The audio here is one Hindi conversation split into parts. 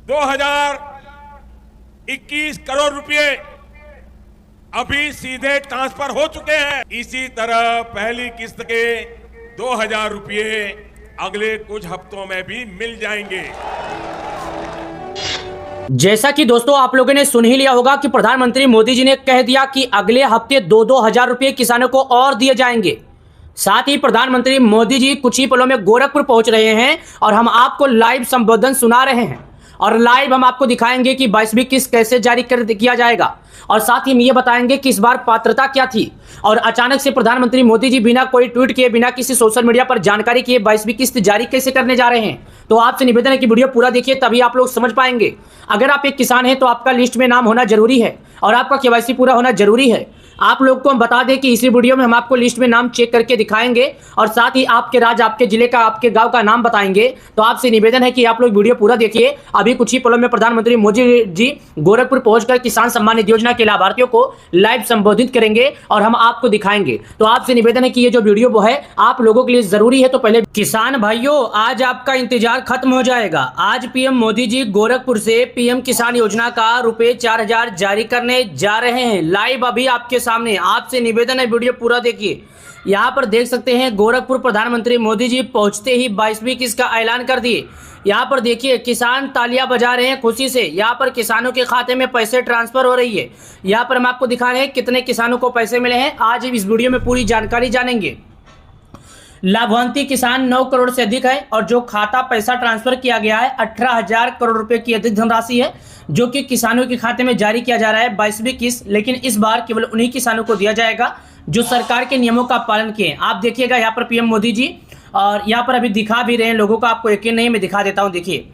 2021 करोड़ रुपए अभी सीधे ट्रांसफर हो चुके हैं। इसी तरह पहली किस्त के 2000 रुपए अगले कुछ हफ्तों में भी मिल जाएंगे। जैसा कि दोस्तों आप लोगों ने सुन ही लिया होगा कि प्रधानमंत्री मोदी जी ने कह दिया कि अगले हफ्ते 2-2 हजार रुपए किसानों को और दिए जाएंगे। साथ ही प्रधानमंत्री मोदी जी कुछ ही पलों में गोरखपुर पहुंच रहे हैं और हम आपको लाइव संबोधन सुना रहे हैं और लाइव हम आपको दिखाएंगे कि 22वीं किस्त कैसे जारी किया जाएगा और साथ ही हम ये बताएंगे कि इस बार पात्रता क्या थी और अचानक से प्रधानमंत्री मोदी जी बिना कोई ट्वीट किए, बिना किसी सोशल मीडिया पर जानकारी किए 22वीं किस्त जारी कैसे करने जा रहे हैं। तो आपसे निवेदन है कि वीडियो पूरा देखिए, तभी आप लोग समझ पाएंगे। अगर आप एक किसान हैं तो आपका लिस्ट में नाम होना जरूरी है और आपका केवाईसी पूरा होना जरूरी है। आप लोग को हम बता दें कि इसी वीडियो में हम आपको लिस्ट में नाम चेक करके दिखाएंगे और साथ ही आपके राज्य, आपके जिले का, आपके गांव का नाम बताएंगे। तो आपसे निवेदन है कि आप लोग वीडियो पूरा देखिए। अभी कुछ ही पलों में प्रधानमंत्री मोदी जी गोरखपुर पहुंचकर किसान सम्मान निधि योजना के लाभार्थियों को लाइव संबोधित करेंगे और हम आपको दिखाएंगे। तो आपसे निवेदन है कि ये जो वीडियो है आप लोगों के लिए जरूरी है। तो पहले किसान भाइयों, आज आपका इंतजार खत्म हो जाएगा। आज पीएम मोदी जी गोरखपुर से पीएम किसान योजना का रुपए 4000 जारी करने जा रहे हैं। लाइव अभी आपके सामने। आपसे निवेदन है वीडियो पूरा देखिए। यहाँ पर देख सकते हैं गोरखपुर प्रधानमंत्री मोदी जी पहुंचते ही 22वीं किस्त का ऐलान कर दिए। यहाँ पर देखिए किसान तालियां बजा रहे हैं खुशी से। यहाँ पर किसानों के खाते में पैसे ट्रांसफर हो रही है। यहाँ पर हम आपको दिखा रहे हैं कितने किसानों को पैसे मिले हैं। आज इस वीडियो में पूरी जानकारी जानेंगे। लाभार्थी किसान 9 करोड़ से अधिक है और जो खाता पैसा ट्रांसफर किया गया है 18,000 करोड़ रुपए की अधिक धनराशि है जो कि किसानों के खाते में जारी किया जा रहा है 22वीं किस्त। लेकिन इस बार केवल उन्हीं किसानों को दिया जाएगा जो सरकार के नियमों का पालन किए। आप देखिएगा यहाँ पर पीएम मोदी जी और यहाँ पर अभी दिखा भी रहे हैं लोगों को। आपको यकीन नहीं, मैं दिखा देता हूँ। देखिए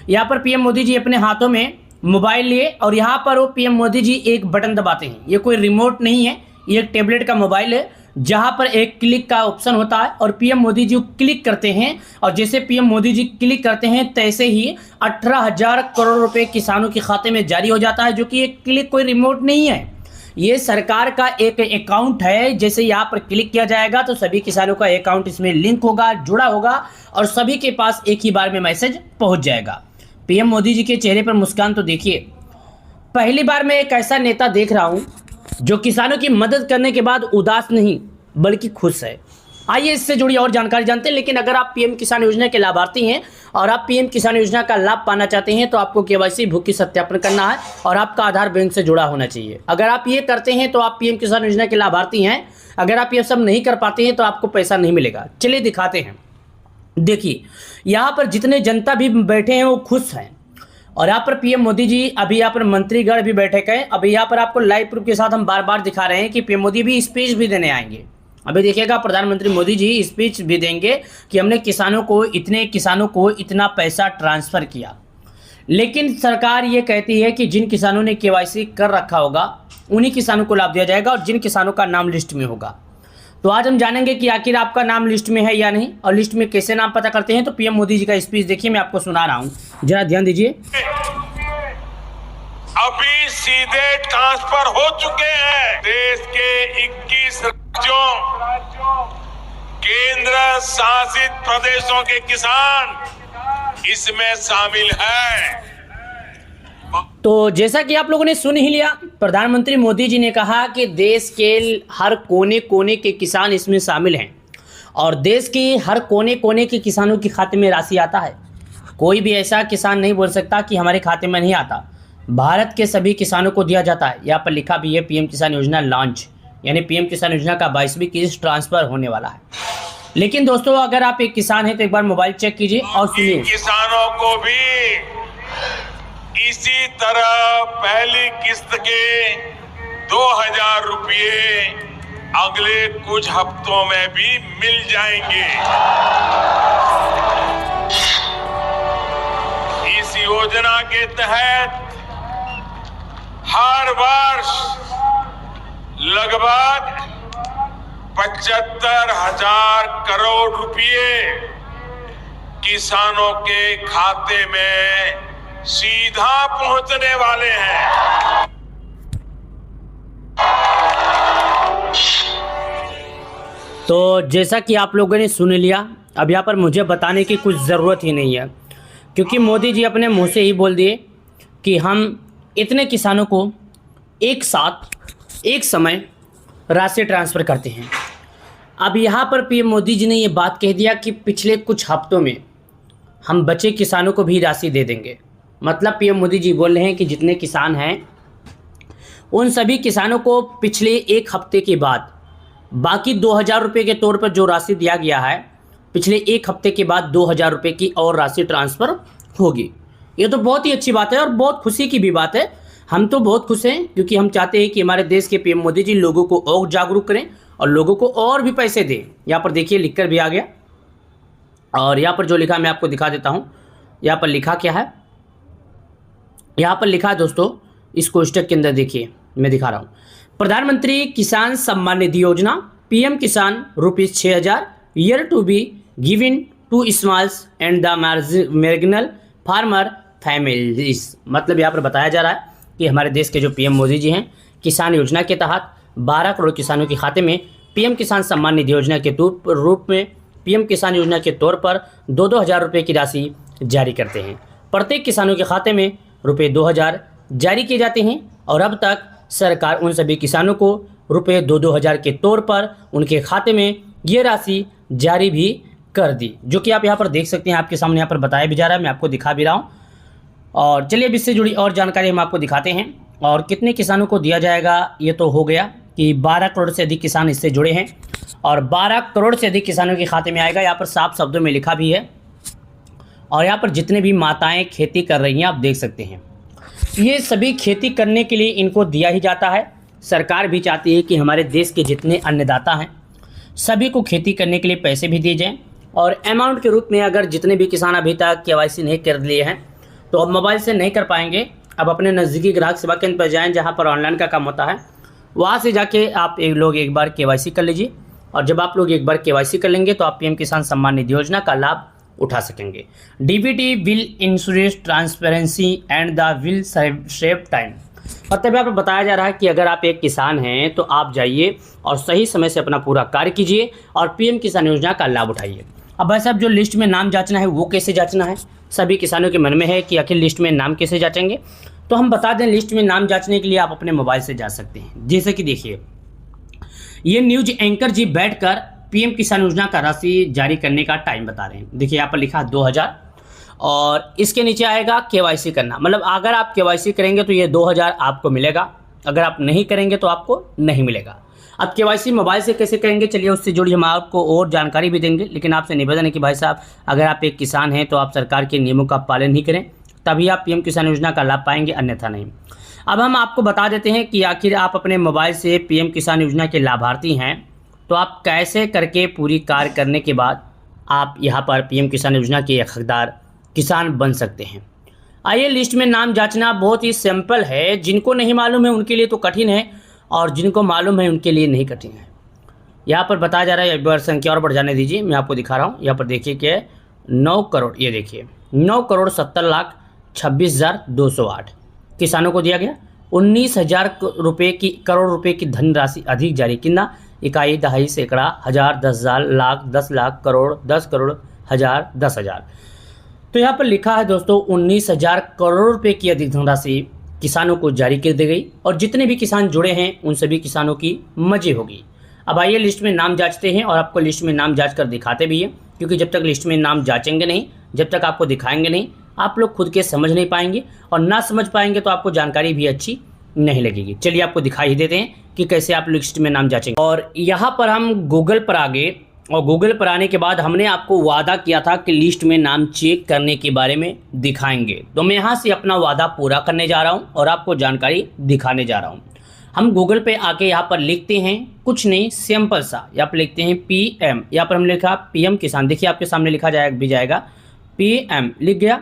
यहाँ पर पीएम मोदी जी अपने हाथों में मोबाइल लिए और यहाँ पर वो पीएम मोदी जी एक बटन दबाते हैं। ये कोई रिमोट नहीं है, ये एक टेबलेट का मोबाइल है जहां पर एक क्लिक का ऑप्शन होता है और पीएम मोदी जी क्लिक करते हैं और जैसे पीएम मोदी जी क्लिक करते हैं तैसे ही 18,000 करोड़ रुपए किसानों के खाते में जारी हो जाता है, जो कि एक क्लिक कोई रिमोट नहीं है। ये सरकार का एक अकाउंट है। जैसे यहाँ पर क्लिक किया जाएगा तो सभी किसानों का अकाउंट इसमें लिंक होगा, जुड़ा होगा और सभी के पास एक ही बार में मैसेज पहुंच जाएगा। पीएम मोदी जी के चेहरे पर मुस्कान तो देखिए। पहली बार मैं एक ऐसा नेता देख रहा हूं जो किसानों की मदद करने के बाद उदास नहीं बल्कि खुश है। आइए इससे जुड़ी और जानकारी जानते हैं। लेकिन अगर आप पीएम किसान योजना के लाभार्थी हैं और आप पीएम किसान योजना का लाभ पाना चाहते हैं तो आपको केवाईसी भूखी सत्यापन करना है और आपका आधार बैंक से जुड़ा होना चाहिए। अगर आप ये करते हैं तो आप पीएम किसान योजना के लाभार्थी हैं। अगर आप ये सब नहीं कर पाते हैं तो आपको पैसा नहीं मिलेगा। चलिए दिखाते हैं। देखिए यहाँ पर जितने जनता भी बैठे हैं वो खुश हैं और यहाँ पर पीएम मोदी जी, अभी यहाँ पर मंत्रीगण भी बैठे हैं। अभी यहाँ पर आपको लाइव प्रूफ के साथ हम बार बार दिखा रहे हैं कि पीएम मोदी भी स्पीच भी देने आएंगे। अभी देखिएगा प्रधानमंत्री मोदी जी स्पीच भी देंगे कि हमने किसानों को इतना पैसा ट्रांसफर किया। लेकिन सरकार ये कहती है कि जिन किसानों ने केवाईसी कर रखा होगा उन्हीं किसानों को लाभ दिया जाएगा और जिन किसानों का नाम लिस्ट में होगा। तो आज हम जानेंगे कि आखिर आपका नाम लिस्ट में है या नहीं और लिस्ट में कैसे नाम पता करते हैं। तो पीएम मोदी जी का स्पीच देखिए, मैं आपको सुना रहा हूं, जरा ध्यान दीजिए। अभी सीधे ट्रांसफर हो चुके हैं देश के 21 राज्यों, केंद्र शासित प्रदेशों के किसान इसमें शामिल हैं। तो जैसा कि आप लोगों ने सुन ही लिया, प्रधानमंत्री मोदी जी ने कहा कि देश के हर कोने कोने के किसान इसमें शामिल हैं और देश के हर कोने कोने के किसानों के खाते में राशि आता है। कोई भी ऐसा किसान नहीं बोल सकता कि हमारे खाते में नहीं आता। भारत के सभी किसानों को दिया जाता है। यहाँ पर लिखा भी है पीएम किसान योजना लॉन्च, यानी पीएम किसान योजना का 22वीं किस्त ट्रांसफर होने वाला है। लेकिन दोस्तों अगर आप एक किसान हैं तो एक बार मोबाइल चेक कीजिए और सुनिए। किसानों को भी इसी तरह पहली किस्त के 2000 रुपये अगले कुछ हफ्तों में भी मिल जाएंगे। इस योजना के तहत हर वर्ष लगभग 75,000 करोड़ रुपये किसानों के खाते में सीधा पहुंचने वाले हैं। तो जैसा कि आप लोगों ने सुन लिया, अब यहाँ पर मुझे बताने की कुछ ज़रूरत ही नहीं है। क्योंकि मोदी जी अपने मुंह से ही बोल दिए कि हम इतने किसानों को एक साथ एक समय राशि ट्रांसफ़र करते हैं। अब यहाँ पर पीएम मोदी जी ने ये बात कह दिया कि पिछले कुछ हफ्तों में हम बचे किसानों को भी राशि दे देंगे। मतलब पीएम मोदी जी बोल रहे हैं कि जितने किसान हैं उन सभी किसानों को पिछले एक हफ्ते के बाद बाकी 2000 रुपये के तौर पर जो राशि दिया गया है, पिछले एक हफ्ते के बाद 2000 रुपये की और राशि ट्रांसफ़र होगी। ये तो बहुत ही अच्छी बात है और बहुत खुशी की भी बात है। हम तो बहुत खुश हैं क्योंकि हम चाहते हैं कि हमारे देश के पीएम मोदी जी लोगों को और जागरूक करें और लोगों को और भी पैसे दें। यहाँ पर देखिए लिख कर भी आ गया और यहाँ पर जो लिखा मैं आपको दिखा देता हूँ। यहाँ पर लिखा क्या है, यहाँ पर लिखा है दोस्तों, इस कोष्टक के अंदर देखिए मैं दिखा रहा हूँ। प्रधानमंत्री किसान सम्मान निधि योजना PM Kisan ₹6000 year to be given to smalls and the marginal farmer families. मतलब यहाँ पर बताया जा रहा है कि हमारे देश के जो पीएम मोदी जी हैं किसान योजना के तहत 12 करोड़ किसानों के खाते में पीएम किसान सम्मान निधि योजना के रूप में पीएम किसान योजना के तौर पर 2-2 हज़ार रुपये की राशि जारी करते हैं। प्रत्येक किसानों के खाते में रुपये 2000 जारी किए जाते हैं और अब तक सरकार उन सभी किसानों को रुपये 2-2 हज़ार के तौर पर उनके खाते में ये राशि जारी भी कर दी, जो कि आप यहाँ पर देख सकते हैं। आपके सामने यहाँ पर बताया भी जा रहा है, मैं आपको दिखा भी रहा हूँ। और चलिए अब इससे जुड़ी और जानकारी हम आपको दिखाते हैं। और कितने किसानों को दिया जाएगा ये तो हो गया कि 12 करोड़ से अधिक किसान इससे जुड़े हैं और 12 करोड़ से अधिक किसानों के खाते में आएगा। यहाँ पर साफ शब्दों में लिखा भी है। और यहाँ पर जितने भी माताएं खेती कर रही हैं आप देख सकते हैं, ये सभी खेती करने के लिए इनको दिया ही जाता है। सरकार भी चाहती है कि हमारे देश के जितने अन्नदाता हैं सभी को खेती करने के लिए पैसे भी दिए जाएँ। और अमाउंट के रूप में अगर जितने भी किसान अभी तक KYC नहीं कर लिए हैं तो अब मोबाइल से नहीं कर पाएंगे। अब अपने नज़दीकी ग्राहक सेवा केंद्र पर जाएं जहां पर ऑनलाइन का काम होता है, वहां से जाके आप एक बार KYC कर लीजिए। और जब आप लोग एक बार KYC कर लेंगे तो आप पीएम किसान सम्मान निधि योजना का लाभ उठा सकेंगे। DBT will ensure transparency and the will save time. मतलब यहाँ पर बताया जा रहा है कि अगर आप एक किसान हैं तो आप जाइए और सही समय से अपना पूरा कार्य कीजिए और पीएम किसान योजना का लाभ उठाइए। अब भाई साहब जो लिस्ट में नाम जांचना है वो कैसे जांचना है, सभी किसानों के मन में है कि आखिर लिस्ट में नाम कैसे जांचेंगे। तो हम बता दें, लिस्ट में नाम जांचने के लिए आप अपने मोबाइल से जा सकते हैं। जैसे कि देखिए ये न्यूज एंकर जी बैठकर पीएम किसान योजना का राशि जारी करने का टाइम बता रहे हैं। देखिए यहाँ पर लिखा 2000 और इसके नीचे आएगा KYC करना। मतलब अगर आप KYC करेंगे तो ये 2000 आपको मिलेगा, अगर आप नहीं करेंगे तो आपको नहीं मिलेगा। अब KYC मोबाइल से कैसे करेंगे, चलिए उससे जुड़ी हम आपको और जानकारी भी देंगे। लेकिन आपसे निवेदन है कि भाई साहब अगर आप एक किसान हैं तो आप सरकार के नियमों का पालन ही करें, तभी आप पीएम किसान योजना का लाभ पाएंगे, अन्यथा नहीं। अब हम आपको बता देते हैं कि आखिर आप अपने मोबाइल से पीएम किसान योजना के लाभार्थी हैं तो आप कैसे करके पूरी कार्य करने के बाद आप यहाँ पर पीएम किसान योजना के हकदार किसान बन सकते हैं। आइए, लिस्ट में नाम जांचना बहुत ही सिंपल है। जिनको नहीं मालूम है उनके लिए तो कठिन है और जिनको मालूम है उनके लिए नहीं कठिन है। यहाँ पर बताया जा रहा है, एक बार संख्या और बढ़ जाने दीजिए, मैं आपको दिखा रहा हूँ। यहाँ पर देखिए क्या है, 9 करोड़, ये देखिए 9,70,26,208 किसानों को दिया गया। 19,000 करोड़ रुपए की धनराशि अधिक जारी, कितना, इकाई, दहाई, सैकड़ा, हजार, 10,000, लाख, 10 लाख, करोड़, 10 करोड़, हजार, 10,000। तो यहाँ पर लिखा है दोस्तों 19,000 करोड़ रुपए की अधिक धनराशि किसानों को जारी कर दी गई और जितने भी किसान जुड़े हैं उन सभी किसानों की मजे होगी। अब आइए लिस्ट में नाम जांचते हैं और आपको लिस्ट में नाम जांच कर दिखाते भी हैं, क्योंकि जब तक लिस्ट में नाम जांचेंगे नहीं, जब तक आपको दिखाएंगे नहीं, आप लोग खुद के समझ नहीं पाएंगे और ना समझ पाएंगे तो आपको जानकारी भी अच्छी नहीं लगेगी। चलिए आपको दिखाई ही देते हैं कि कैसे आप लिस्ट में नाम जांचेंगे। और यहाँ पर हम गूगल पर आ गए और गूगल पर आने के बाद हमने आपको वादा किया था कि लिस्ट में नाम चेक करने के बारे में दिखाएंगे। तो मैं यहाँ से अपना वादा पूरा करने जा रहा हूँ और आपको जानकारी दिखाने जा रहा हूँ। हम गूगल पे आके यहाँ पर लिखते हैं कुछ नहीं, सिंपल सा, यहाँ पर लिखते हैं PM। यहाँ पर हमने लिखा पीएम किसान, देखिए आपके सामने लिखा जाएगा PM, लिख गया।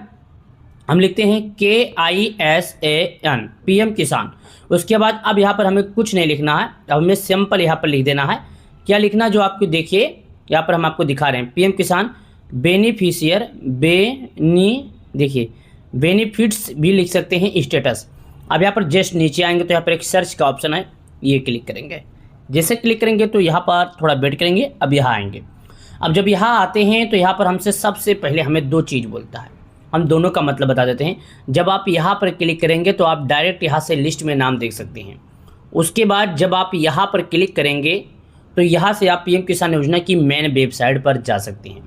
हम लिखते हैं KISAN, पीएम किसान। उसके बाद अब यहाँ पर हमें कुछ नहीं लिखना है, अब हमें सिंपल यहाँ पर लिख देना है। क्या लिखना, जो आपको देखिए यहाँ पर हम आपको दिखा रहे हैं, पीएम किसान बेनिफिशियर, देखिए बेनिफिट्स भी लिख सकते हैं, स्टेटस। अब यहाँ पर जस्ट नीचे आएंगे तो यहाँ पर एक सर्च का ऑप्शन है, ये क्लिक करेंगे। जैसे क्लिक करेंगे तो यहाँ पर थोड़ा वेट करेंगे, अब यहाँ आएंगे। अब जब यहाँ आते हैं तो यहाँ पर हमसे सबसे पहले हमें 2 चीज़ बोलता है। हम दोनों का मतलब बता देते हैं। जब आप यहाँ पर क्लिक करेंगे तो आप डायरेक्ट यहाँ से लिस्ट में नाम देख सकते हैं। उसके बाद जब आप यहाँ पर क्लिक करेंगे तो यहाँ से आप पीएम किसान योजना की मेन वेबसाइट पर जा सकते हैं।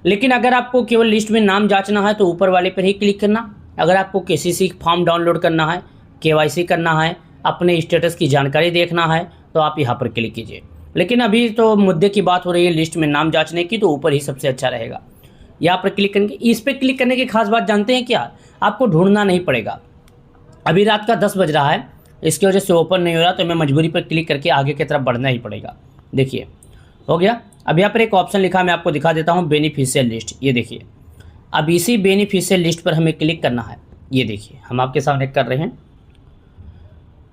लेकिन अगर आपको केवल लिस्ट में नाम जांचना है तो ऊपर वाले पर ही क्लिक करना। अगर आपको केसीसी फॉर्म डाउनलोड करना है, केवाईसी करना है, अपने स्टेटस की जानकारी देखना है तो आप यहाँ पर क्लिक कीजिए। लेकिन अभी तो मुद्दे की बात हो रही है लिस्ट में नाम जांचने की, तो ऊपर ही सबसे अच्छा रहेगा। यहाँ पर क्लिक करेंगे। इस पर क्लिक करने की खास बात जानते हैं क्या, आपको ढूंढना नहीं पड़ेगा। अभी रात का 10 बज रहा है, इसकी वजह से ओपन नहीं हो रहा, तो मैं मजबूरी पर क्लिक करके आगे की तरफ बढ़ना ही पड़ेगा। देखिए हो गया। अब यहाँ पर एक ऑप्शन लिखा, मैं आपको दिखा देता हूँ, बेनिफिशियल लिस्ट। ये देखिए, अब इसी बेनिफिशियल लिस्ट पर हमें क्लिक करना है। ये देखिए हम आपके सामने कर रहे हैं।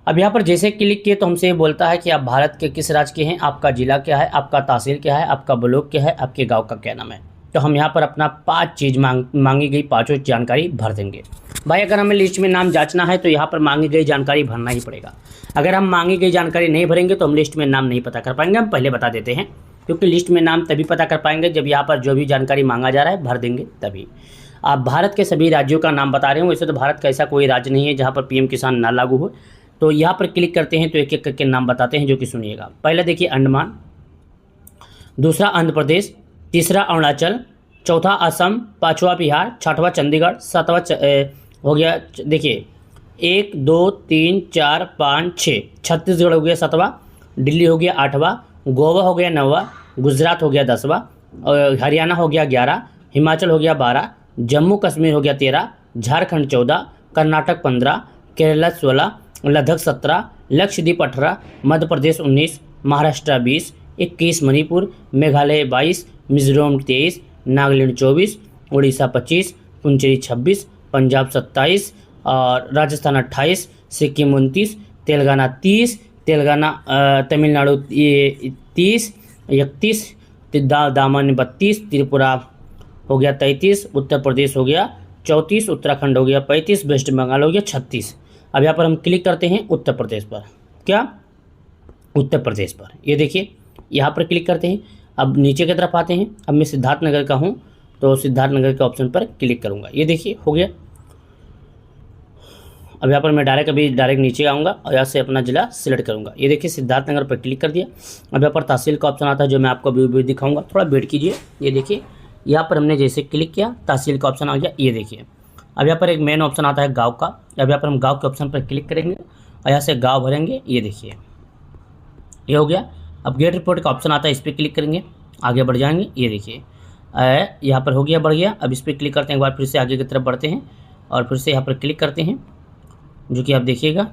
अब यहाँ पर जैसे क्लिक किए तो हमसे ये बोलता है कि आप भारत के किस राज्य के हैं, आपका ज़िला क्या है, आपका तहसील क्या है, आपका ब्लॉक क्या है, आपके गांव का क्या नाम है। तो हम यहाँ पर अपना 5 चीज़ मांगी गई 5 जानकारी भर देंगे। भाई अगर हमें लिस्ट में नाम जांचना है तो यहाँ पर मांगी गई जानकारी भरना ही पड़ेगा। अगर हम मांगी गई जानकारी नहीं भरेंगे तो हम लिस्ट में नाम नहीं पता कर पाएंगे। हम पहले बता देते हैं, क्योंकि लिस्ट में नाम तभी पता कर पाएंगे जब यहाँ पर जो भी जानकारी मांगा जा रहा है भर देंगे तभी। आप भारत के सभी राज्यों का नाम बता रहे हो, वैसे तो भारत का ऐसा कोई राज्य नहीं है जहाँ पर पीएम किसान ना लागू हो। तो यहाँ पर क्लिक करते हैं तो एक एक करके नाम बताते हैं, जो कि सुनिएगा। पहला देखिए अंडमान, दूसरा आंध्र प्रदेश, तीसरा अरुणाचल, चौथा असम, पाँचवा बिहार, छठवां चंडीगढ़, सातवां हो गया। देखिए 1 2 3 4 5 6, छत्तीसगढ़ हो गया 7वां, दिल्ली हो गया 8वां, गोवा हो गया 9वां, गुजरात हो गया 10वां, हरियाणा हो गया 11, हिमाचल हो गया 12, जम्मू कश्मीर हो गया 13, झारखंड 14, कर्नाटक 15, केरला 16, लद्दाख 17, लक्षद्वीप 18, मध्य प्रदेश 19, महाराष्ट्र 20, 21 मणिपुर, मेघालय 22, मिजोरम 23, नागालैंड 24, उड़ीसा 25, पुंचेरी 26, पंजाब 27 और राजस्थान 28, सिक्किम 29, तेलंगाना 30, तमिलनाडु 30, 31, दामन 32, त्रिपुरा हो गया 33, उत्तर प्रदेश हो गया 34, उत्तराखंड हो गया 35, वेस्ट बंगाल हो गया 36। अब यहाँ पर हम क्लिक करते हैं उत्तर प्रदेश पर। क्या? उत्तर प्रदेश पर। ये देखिए यहाँ पर क्लिक करते हैं। अब नीचे की तरफ आते हैं। अब मैं सिद्धार्थनगर का हूँ तो सिद्धार्थनगर के ऑप्शन पर क्लिक करूँगा। ये देखिए हो गया। अब यहाँ पर मैं डायरेक्ट नीचे आऊँगा और यहाँ से अपना ज़िला सिलेक्ट करूँगा। ये देखिए सिद्धार्थनगर पर क्लिक कर दिया। अब यहाँ पर तहसील का ऑप्शन आता है, जो मैं आपको अभी दिखाऊँगा। थोड़ा वेट कीजिए। ये देखिए यहाँ पर हमने जैसे क्लिक किया तहसील का ऑप्शन आ गया। ये देखिए अब यहाँ पर एक मेन ऑप्शन आता है गांव का। अब यहाँ पर हम गांव के ऑप्शन पर क्लिक करेंगे और यहाँ से गांव भरेंगे। ये देखिए ये हो गया। अब गेट रिपोर्ट का ऑप्शन आता है, इस पर क्लिक करेंगे, आगे बढ़ जाएंगे। ये देखिए यहाँ पर हो गया, बढ़ गया। अब इस पर क्लिक करते हैं, एक बार फिर से आगे की तरफ बढ़ते हैं और फिर से यहाँ पर क्लिक करते हैं, जो कि आप देखिएगा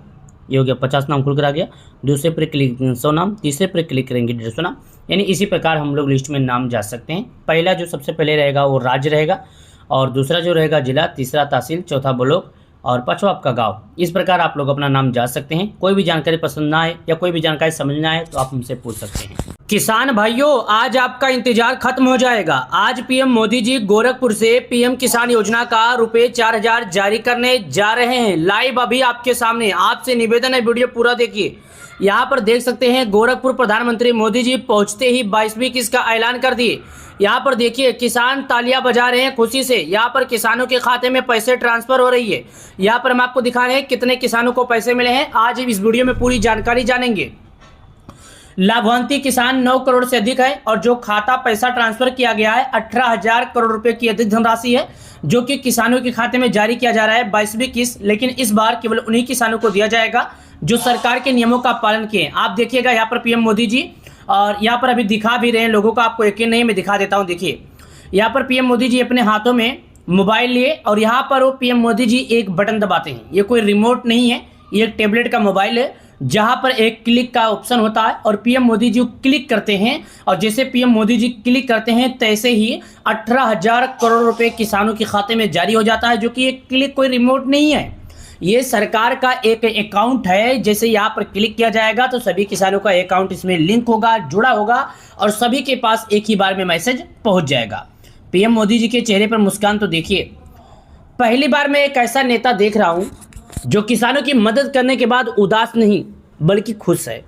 ये हो गया। 50 नाम खुल कर आ गया। दूसरे पर क्लिक 100 नाम, तीसरे पर क्लिक करेंगे 150 नाम। यानी इसी प्रकार हम लोग लिस्ट में नाम जा सकते हैं। पहला जो सबसे पहले रहेगा वो राज्य रहेगा, और दूसरा जो रहेगा जिला, तीसरा तहसील, चौथा ब्लॉक और पांचवा आपका गांव। इस प्रकार आप लोग अपना नाम जा सकते हैं। कोई भी जानकारी पसंद ना आए या कोई भी जानकारी समझना आए तो आप हमसे पूछ सकते हैं। किसान भाइयों, आज आपका इंतजार खत्म हो जाएगा। आज पीएम मोदी जी गोरखपुर से पीएम किसान योजना का रुपए 4000 जारी करने जा रहे हैं। लाइव अभी आपके सामने। आपसे निवेदन है, वीडियो पूरा देखिए। यहाँ पर देख सकते हैं गोरखपुर प्रधानमंत्री मोदी जी पहुंचते ही 22वीं किस्त का ऐलान कर दिए। यहाँ पर देखिए किसान तालियां बजा रहे हैं खुशी से। यहाँ पर किसानों के खाते में पैसे ट्रांसफर हो रही है। यहाँ पर हम आपको दिखा रहे हैं कितने किसानों को पैसे मिले हैं। आज इस वीडियो में पूरी जानकारी जानेंगे। लाभार्थी किसान 9 करोड़ से अधिक है और जो खाता पैसा ट्रांसफर किया गया है 18,000 करोड़ रुपए की अधिक धनराशि है, जो कि किसानों के खाते में जारी किया जा रहा है 22वीं किस्त। लेकिन इस बार केवल उन्हीं किसानों को दिया जाएगा जो सरकार के नियमों का पालन किए। आप देखिएगा यहाँ पर पीएम मोदी जी, और यहाँ पर अभी दिखा भी रहे हैं लोगों को, आपको यकीन नहीं, मैं दिखा देता हूँ। देखिए यहाँ पर पीएम मोदी जी अपने हाथों में मोबाइल लिए और यहाँ पर वो पीएम मोदी जी एक बटन दबाते हैं। ये कोई रिमोट नहीं है, ये एक टेबलेट का मोबाइल है जहां पर एक क्लिक का ऑप्शन होता है और पीएम मोदी जी क्लिक करते हैं। और जैसे पीएम मोदी जी क्लिक करते हैं तैसे ही 18,000 करोड़ रुपए किसानों के खाते में जारी हो जाता है, जो कि एक क्लिक कोई रिमोट नहीं है, ये सरकार का एक अकाउंट है। जैसे यहाँ पर क्लिक किया जाएगा तो सभी किसानों का अकाउंट इसमें लिंक होगा, जुड़ा होगा और सभी के पास एक ही बार में मैसेज पहुंच जाएगा। पीएम मोदी जी के चेहरे पर मुस्कान तो देखिए। पहली बार मैं एक ऐसा नेता देख रहा हूं जो किसानों की मदद करने के बाद उदास नहीं बल्कि खुश है।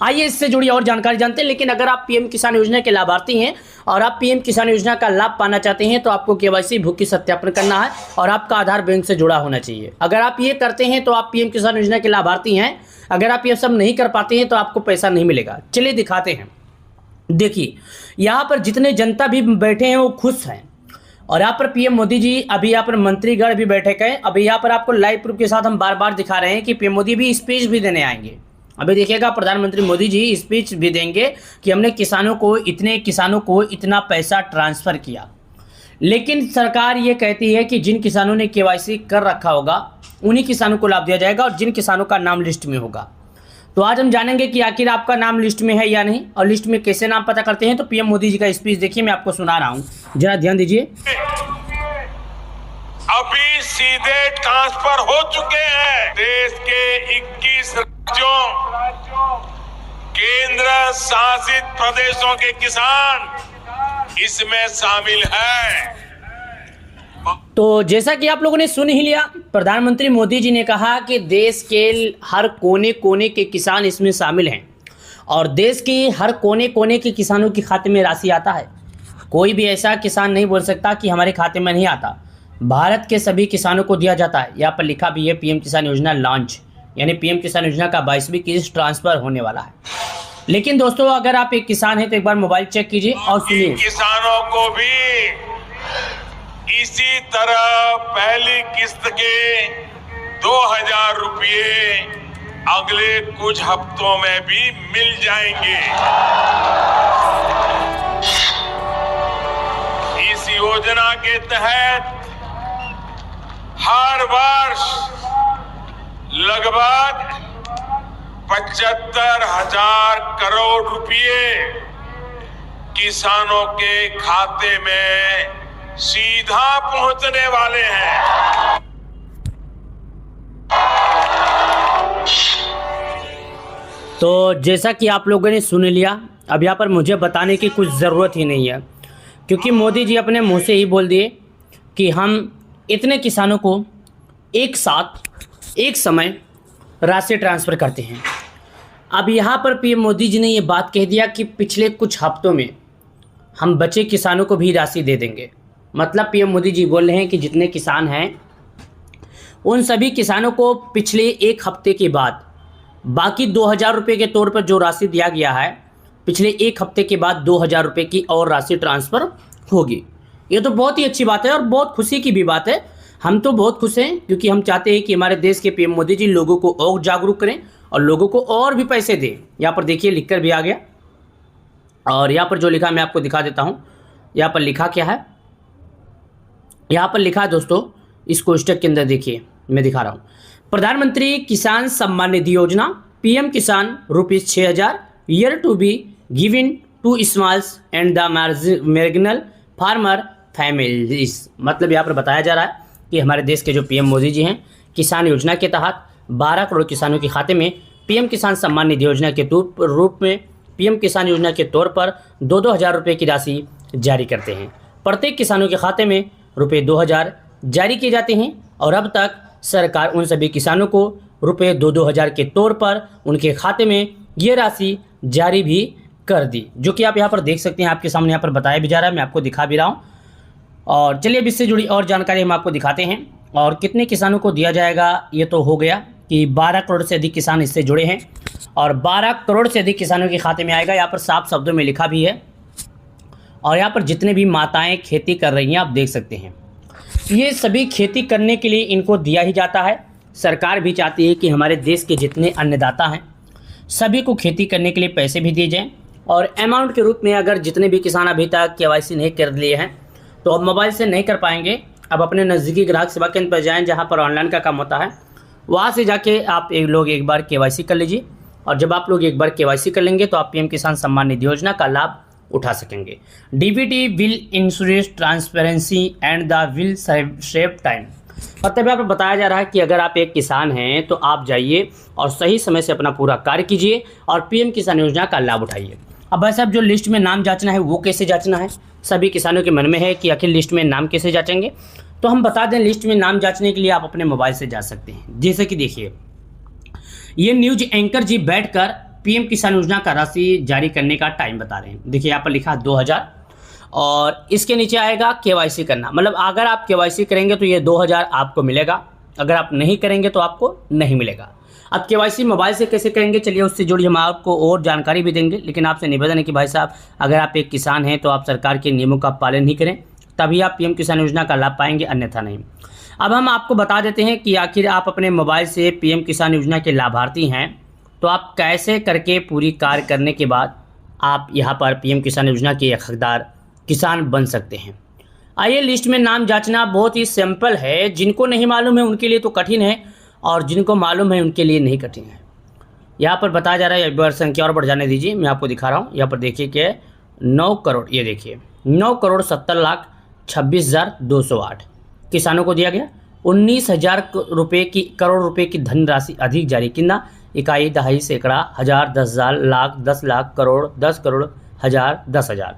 आइए इससे जुड़ी और जानकारी जानते हैं। लेकिन अगर आप पीएम किसान योजना के लाभार्थी हैं और आप पीएम किसान योजना का लाभ पाना चाहते हैं तो आपको केवाईसी भूखी सत्यापन करना है और आपका आधार बैंक से जुड़ा होना चाहिए। अगर आप ये करते हैं तो आप पीएम किसान योजना के लाभार्थी हैं। अगर आप ये सब नहीं कर पाते हैं तो आपको पैसा नहीं मिलेगा। चलिए दिखाते हैं। देखिए यहाँ पर जितने जनता भी बैठे हैं वो खुश हैं और यहाँ पर पीएम मोदी जी, अभी यहाँ पर मंत्रीगण भी बैठे हैं। अभी यहाँ पर आपको लाइव प्रूफ के साथ हम बार बार दिखा रहे हैं कि पीएम मोदी भी स्पीच भी देने आएंगे। अभी देखिएगा प्रधानमंत्री मोदी जी स्पीच भी देंगे कि हमने किसानों को इतना पैसा ट्रांसफ़र किया। लेकिन सरकार ये कहती है कि जिन किसानों ने केवाईसी कर रखा होगा उन्हीं किसानों को लाभ दिया जाएगा और जिन किसानों का नाम लिस्ट में होगा। तो आज हम जानेंगे कि आखिर आपका नाम लिस्ट में है या नहीं और लिस्ट में कैसे नाम पता करते हैं। तो पीएम मोदी जी का स्पीच देखिए, मैं आपको सुना रहा हूँ, जरा ध्यान दीजिए। अभी सीधे ट्रांसफर हो चुके हैं देश के 21 राज्यों, केंद्र शासित प्रदेशों के किसान इसमें शामिल हैं। तो जैसा कि आप लोगों ने सुन ही लिया, प्रधानमंत्री मोदी जी ने कहा कि देश के हर कोने कोने के किसान इसमें शामिल हैं और देश के हर कोने कोने के किसानों के खाते में राशि आता है। कोई भी ऐसा किसान नहीं बोल सकता कि हमारे खाते में नहीं आता। भारत के सभी किसानों को दिया जाता है। यहाँ पर लिखा भी है पीएम किसान योजना लॉन्च, यानी पीएम किसान योजना का 22वीं किस्त ट्रांसफर होने वाला है। लेकिन दोस्तों अगर आप एक किसान हैं तो एक बार मोबाइल चेक कीजिए और सुनिए। किसानों को भी इसी तरह पहली किस्त के 2000 रुपये अगले कुछ हफ्तों में भी मिल जाएंगे। इस योजना के तहत हर वर्ष लगभग 75,000 करोड़ रुपए किसानों के खाते में सीधा पहुंचने वाले हैं। तो जैसा कि आप लोगों ने सुन लिया, अब यहाँ पर मुझे बताने की कुछ ज़रूरत ही नहीं है क्योंकि मोदी जी अपने मुंह से ही बोल दिए कि हम इतने किसानों को एक साथ एक समय राशि ट्रांसफ़र करते हैं। अब यहाँ पर पीएम मोदी जी ने ये बात कह दिया कि पिछले कुछ हफ्तों में हम बचे किसानों को भी राशि दे देंगे। मतलब पीएम मोदी जी बोल रहे हैं कि जितने किसान हैं उन सभी किसानों को पिछले एक हफ्ते के बाद बाकी 2000 रुपये के तौर पर जो राशि दिया गया है, पिछले एक हफ्ते के बाद 2000 रुपये की और राशि ट्रांसफ़र होगी। ये तो बहुत ही अच्छी बात है और बहुत खुशी की भी बात है। हम तो बहुत खुश हैं क्योंकि हम चाहते हैं कि हमारे देश के पीएम मोदी जी लोगों को और जागरूक करें और लोगों को और भी पैसे दें। यहाँ पर देखिए लिख कर भी आ गया और यहाँ पर जो लिखा मैं आपको दिखा देता हूँ। यहाँ पर लिखा क्या है, यहाँ पर लिखा है दोस्तों, इस कोष्टक के अंदर देखिए, मैं दिखा रहा हूँ। प्रधानमंत्री किसान सम्मान निधि योजना PM Kisan ₹6000 year to be given to smalls and the marginal farmer families. मतलब यहाँ पर बताया जा रहा है कि हमारे देश के जो पीएम मोदी जी हैं किसान योजना के तहत 12 करोड़ किसानों के खाते में पीएम किसान सम्मान निधि योजना के रूप में पीएम किसान योजना के तौर पर 2-2 हज़ार रुपये की राशि जारी करते हैं। प्रत्येक किसानों के खाते में रुपये 2000 जारी किए जाते हैं और अब तक सरकार उन सभी किसानों को रुपये 2-2 हज़ार के तौर पर उनके खाते में ये राशि जारी भी कर दी, जो कि आप यहाँ पर देख सकते हैं। आपके सामने यहाँ पर बताया भी जा रहा है, मैं आपको दिखा भी रहा हूँ। और चलिए अब इससे जुड़ी और जानकारी हम आपको दिखाते हैं। और कितने किसानों को दिया जाएगा ये तो हो गया कि 12 करोड़ से अधिक किसान इससे जुड़े हैं और 12 करोड़ से अधिक किसानों के खाते में आएगा। यहाँ पर साफ शब्दों में लिखा भी है। और यहाँ पर जितने भी माताएं खेती कर रही हैं आप देख सकते हैं, ये सभी खेती करने के लिए इनको दिया ही जाता है। सरकार भी चाहती है कि हमारे देश के जितने अन्नदाता हैं सभी को खेती करने के लिए पैसे भी दिए जाएँ। और अमाउंट के रूप में अगर जितने भी किसान अभी तक केवाईसी नहीं कर लिए हैं तो अब मोबाइल से नहीं कर पाएंगे। अब अपने नज़दीकी ग्राहक सेवा केंद्र पर जाएँ जहाँ पर ऑनलाइन का काम होता है, वहाँ से जाके आप एक बार केवाईसी कर लीजिए। और जब आप लोग एक बार केवाईसी कर लेंगे तो आप पीएम किसान सम्मान निधि योजना का लाभ उठा सकेंगे। DBT will insurance transparency and the will save time. मतलब यहाँ पर बताया जा रहा है कि अगर आप एक किसान हैं तो आप जाइए और सही समय से अपना पूरा कार्य कीजिए और पीएम किसान योजना का लाभ उठाइए। अब वैसे अब जो लिस्ट में नाम जांचना है वो कैसे जांचना है, सभी किसानों के मन में है कि आखिर लिस्ट में नाम कैसे जांचेंगे। तो हम बता दें, लिस्ट में नाम जांचने के लिए आप अपने मोबाइल से जा सकते हैं। जैसे कि देखिए, ये न्यूज एंकर जी बैठकर पीएम किसान योजना का राशि जारी करने का टाइम बता रहे हैं। देखिए यहाँ पर लिखा 2000 और इसके नीचे आएगा केवाईसी करना, मतलब अगर आप केवाईसी करेंगे तो ये 2000 आपको मिलेगा, अगर आप नहीं करेंगे तो आपको नहीं मिलेगा। अब केवाईसी मोबाइल से कैसे करेंगे, चलिए उससे जुड़ी हम आपको और जानकारी भी देंगे, लेकिन आपसे निवेदन है कि भाई साहब अगर आप एक किसान हैं तो आप सरकार के नियमों का पालन ही करें, तभी आप पीएम किसान योजना का लाभ पाएंगे, अन्यथा नहीं। अब हम आपको बता देते हैं कि आखिर आप अपने मोबाइल से पीएम किसान योजना के लाभार्थी हैं तो आप कैसे करके पूरी कार्य करने के बाद आप यहाँ पर पीएम किसान योजना के हकदार किसान बन सकते हैं। आइए, लिस्ट में नाम जांचना बहुत ही सिंपल है, जिनको नहीं मालूम है उनके लिए तो कठिन है और जिनको मालूम है उनके लिए नहीं कठिन है। यहाँ पर बताया जा रहा है, एक बार संख्या और बढ़ जाने दीजिए, मैं आपको दिखा रहा हूँ। यहाँ पर देखिए कि 9 करोड़, ये देखिए 9,70,26,208 किसानों को दिया गया। 19,000 करोड़ रुपए की धनराशि अधिक जारी, कितना इकाई, दहाई, सैकड़ा, हजार, 10,000, लाख, 10 लाख, करोड़, 10 करोड़, हजार, 10,000।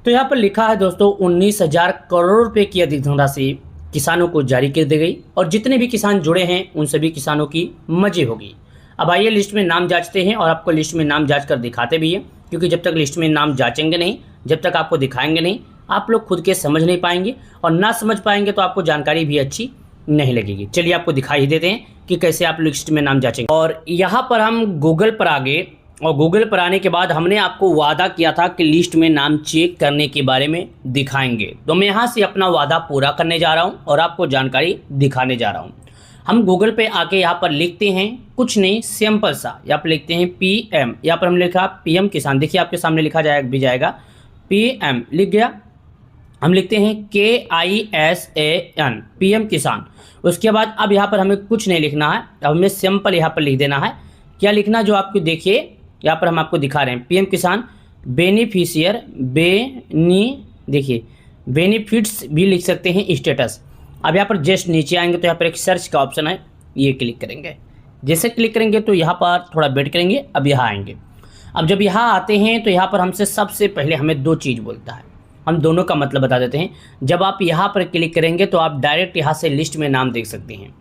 तो यहाँ पर लिखा है दोस्तों 19,000 करोड़ रुपए की अधिक धनराशि किसानों को जारी कर दी गई और जितने भी किसान जुड़े हैं उन सभी किसानों की मजे होगी। अब आइए लिस्ट में नाम जांचते हैं और आपको लिस्ट में नाम जांच कर दिखाते भी हैं, क्योंकि जब तक लिस्ट में नाम जांचेंगे नहीं, जब तक आपको दिखाएंगे नहीं, आप लोग खुद के समझ नहीं पाएंगे और ना समझ पाएंगे तो आपको जानकारी भी अच्छी नहीं लगेगी। चलिए आपको दिखाई देते हैं कि कैसे आप लिस्ट में नाम जांचेंगे। और यहाँ पर हम गूगल पर आ गए और गूगल पर आने के बाद हमने आपको वादा किया था कि लिस्ट में नाम चेक करने के बारे में दिखाएंगे, तो मैं यहाँ से अपना वादा पूरा करने जा रहा हूँ और आपको जानकारी दिखाने जा रहा हूँ। हम गूगल पे आके यहाँ पर लिखते हैं कुछ नहीं, सिंपल सा, यहाँ पर लिखते हैं पीएम, यहाँ पर हम लिखा पीएम किसान, देखिए आपके सामने लिखा जाएगा भी जाएगा, पीएम लिख गया। हम लिखते हैं KISAN, पीएम किसान। उसके बाद अब यहाँ पर हमें कुछ नहीं लिखना है, अब हमें सिंपल यहाँ पर लिख देना है। क्या लिखना, जो आपको देखिए यहाँ पर हम आपको दिखा रहे हैं, पीएम किसान बेनिफिशियर, देखिए बेनिफिट्स भी लिख सकते हैं, स्टेटस। अब यहाँ पर जस्ट नीचे आएंगे तो यहाँ पर एक सर्च का ऑप्शन है, ये क्लिक करेंगे। जैसे क्लिक करेंगे तो यहाँ पर थोड़ा वेट करेंगे, अब यहाँ आएंगे। अब जब यहाँ आते हैं तो यहाँ पर हमसे सबसे पहले हमें 2 चीज़ बोलता है, हम दोनों का मतलब बता देते हैं। जब आप यहाँ पर क्लिक करेंगे तो आप डायरेक्ट यहाँ से लिस्ट में नाम देख सकते हैं।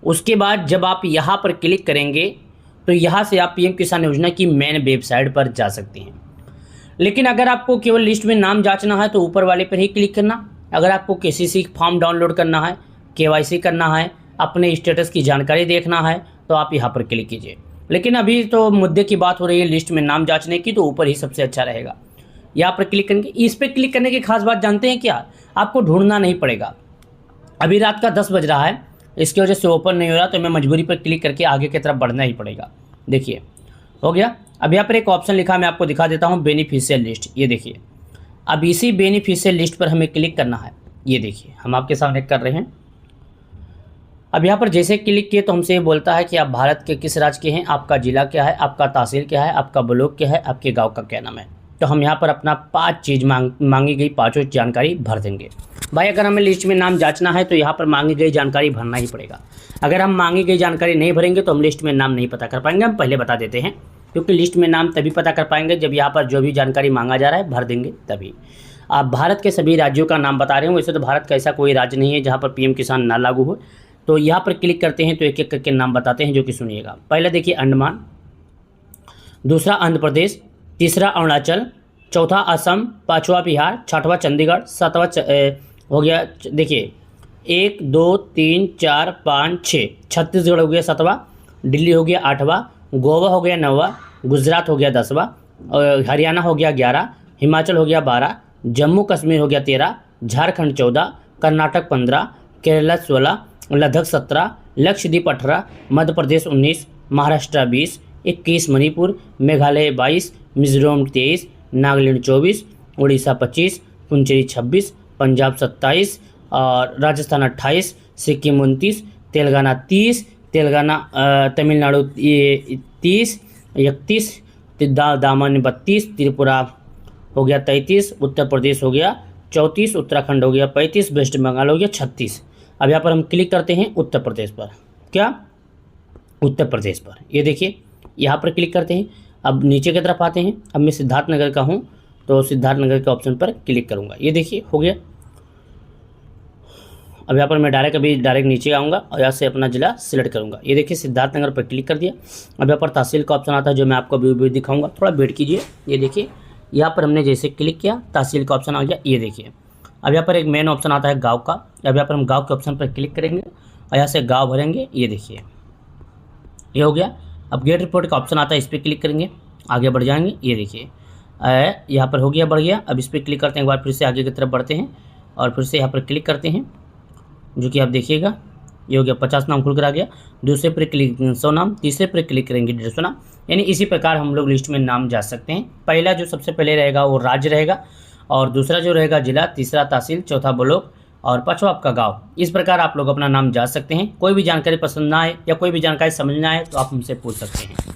उसके बाद जब आप यहाँ पर क्लिक करेंगे तो यहाँ से आप पीएम किसान योजना की मेन वेबसाइट पर जा सकते हैं। लेकिन अगर आपको केवल लिस्ट में नाम जांचना है तो ऊपर वाले पर ही क्लिक करना। अगर आपको KCC फॉर्म डाउनलोड करना है, KYC करना है, अपने स्टेटस की जानकारी देखना है तो आप यहाँ पर क्लिक कीजिए। लेकिन अभी तो मुद्दे की बात हो रही है लिस्ट में नाम जांचने की, तो ऊपर ही सबसे अच्छा रहेगा। यहाँ पर क्लिक करेंगे। इस पर क्लिक करने की खास बात जानते हैं क्या, आपको ढूंढना नहीं पड़ेगा। अभी रात का 10 बज रहा है, इसकी वजह से ओपन नहीं हो रहा, तो मैं मजबूरी पर क्लिक करके आगे की तरफ बढ़ना ही पड़ेगा। देखिए हो गया। अब यहाँ पर एक ऑप्शन लिखा, मैं आपको दिखा देता हूँ, बेनिफिशियल लिस्ट। ये देखिए, अब इसी बेनिफिशियल लिस्ट पर हमें क्लिक करना है। ये देखिए हम आपके सामने कर रहे हैं। अब यहाँ पर जैसे क्लिक किए तो हमसे ये बोलता है कि आप भारत के किस राज्य के हैं, आपका ज़िला क्या है, आपका तहसील क्या है, आपका ब्लॉक क्या है, आपके गाँव का क्या नाम है। तो हम यहाँ पर अपना 5 चीज़ मांगी गई 5 जानकारी भर देंगे। भाई अगर हमें लिस्ट में नाम जांचना है तो यहाँ पर मांगी गई जानकारी भरना ही पड़ेगा। अगर हम मांगी गई जानकारी नहीं भरेंगे तो हम लिस्ट में नाम नहीं पता कर पाएंगे। हम पहले बता देते हैं, क्योंकि लिस्ट में नाम तभी पता कर पाएंगे जब यहाँ पर जो भी जानकारी मांगा जा रहा है भर देंगे तभी। आप भारत के सभी राज्यों का नाम बता रहे हूँ, वैसे तो भारत का ऐसा कोई राज्य नहीं है जहाँ पर पीएम किसान ना लागू हो। तो यहाँ पर क्लिक करते हैं तो एक एक करके नाम बताते हैं, जो कि सुनिएगा। पहले देखिए अंडमान, दूसरा आंध्र प्रदेश, तीसरा अरुणाचल, चौथा असम, 5वां बिहार, 6वां चंडीगढ़, 7वां हो गया, देखिए 1 2 3 4 5 6, छत्तीसगढ़ हो गया 7वां, दिल्ली हो गया 8वां, गोवा हो गया 9वां, गुजरात हो गया 10वां, हरियाणा हो गया 11, हिमाचल हो गया 12, जम्मू कश्मीर हो गया 13, झारखंड 14, कर्नाटक 15, केरला 16, लद्दाख 17, लक्षद्वीप 18, मध्य प्रदेश 19, महाराष्ट्र 20, 21 मणिपुर, मेघालय 22, मिजोरम 23, नागालैंड 24, उड़ीसा 25, पुंचेरी 26, पंजाब 27 और राजस्थान 28, सिक्किम 29, तेलंगाना 30, तमिलनाडु 30, 31, दामन 32, त्रिपुरा हो गया 33, उत्तर प्रदेश हो गया 34, उत्तराखंड हो गया 35, वेस्ट बंगाल हो गया 36। अब यहाँ पर हम क्लिक करते हैं उत्तर प्रदेश पर। क्या, उत्तर प्रदेश पर। ये देखिए यहाँ पर क्लिक करते हैं। अब नीचे की तरफ आते हैं। अब मैं सिद्धार्थनगर का हूँ तो सिद्धार्थनगर के ऑप्शन पर क्लिक करूँगा। ये देखिए हो गया। अब यहाँ पर मैं डायरेक्ट नीचे आऊँगा और यहाँ से अपना ज़िला सिलेक्ट करूँगा। ये देखिए सिद्धार्थनगर पर क्लिक कर दिया। अब यहाँ पर तहसील का ऑप्शन आता है जो मैं आपको अभी दिखाऊँगा, थोड़ा वेट कीजिए। ये देखिए यहाँ पर हमने जैसे क्लिक किया तहसील का ऑप्शन आ गया। ये देखिए अब यहाँ पर एक मेन ऑप्शन आता है गाँव का। अब यहाँ पर हम गाँव के ऑप्शन पर क्लिक करेंगे और यहाँ से गाँव भरेंगे। ये देखिए ये हो गया। अब गेट रिपोर्ट का ऑप्शन आता है, इस पर क्लिक करेंगे, आगे बढ़ जाएंगे। ये देखिए यहाँ पर हो गया, बढ़ गया। अब इस पर क्लिक करते हैं, एक बार फिर से आगे की तरफ बढ़ते हैं और फिर से यहाँ पर क्लिक करते हैं, जो कि आप देखिएगा ये हो गया। 50 नाम खुल कर आ गया। दूसरे पर क्लिक 100 नाम, तीसरे पर क्लिक करेंगे 150 नाम। यानी इसी प्रकार हम लोग लिस्ट में नाम जा सकते हैं। पहला जो सबसे पहले रहेगा वो राज्य रहेगा, और दूसरा जो रहेगा जिला, तीसरा तहसील, चौथा ब्लॉक और पांचवा आपका गांव। इस प्रकार आप लोग अपना नाम जा सकते हैं। कोई भी जानकारी पसंद ना आए या कोई भी जानकारी समझ ना आए तो आप हमसे पूछ सकते हैं।